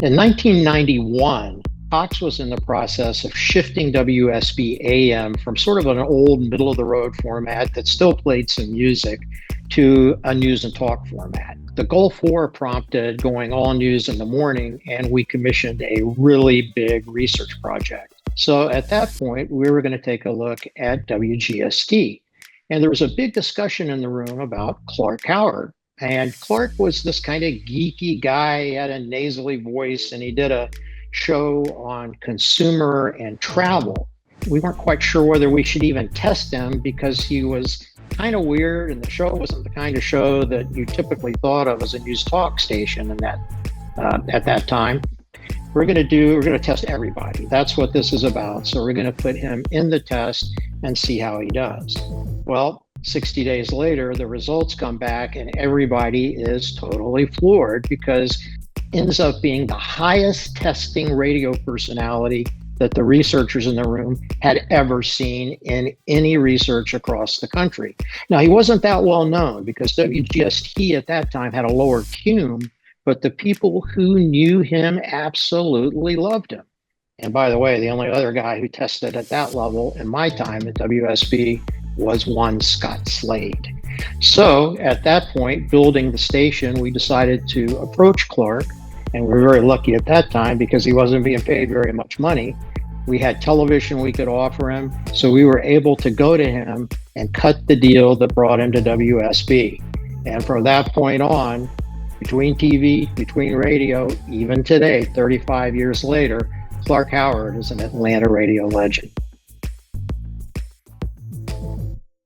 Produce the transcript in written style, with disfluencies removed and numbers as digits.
In 1991, Cox was in the process of shifting WSB AM from sort of an old middle of the road format that still played some music to a news and talk format. The Gulf War prompted going all news in the morning, and we commissioned a really big research project. So at that point, we were going to take a look at WGST. And there was a big discussion in the room about Clark Howard. And Clark was this kind of geeky guy. He had a nasally voice, and he did a show on consumer and travel. We weren't quite sure whether we should even test him because he was kind of weird, and the show wasn't the kind of show that you typically thought of as a news talk station in that at that time. We're going to test everybody. That's what this is about. So we're going to put him in the test and see how he does. Well, 60 days later, the results come back and everybody is totally floored because ends up being the highest testing radio personality that the researchers in the room had ever seen in any research across the country. Now, he wasn't that well known because WGST at that time had a lower cume, but the people who knew him absolutely loved him. And by the way, the only other guy who tested at that level in my time at WSB was one Scott Slade. So at that point, building the station, we decided to approach Clark, and we were very lucky at that time because he wasn't being paid very much money. We had television we could offer him, so we were able to go to him and cut the deal that brought him to WSB. And from that point on, between TV, between radio, even today, 35 years later, Clark Howard is an Atlanta radio legend.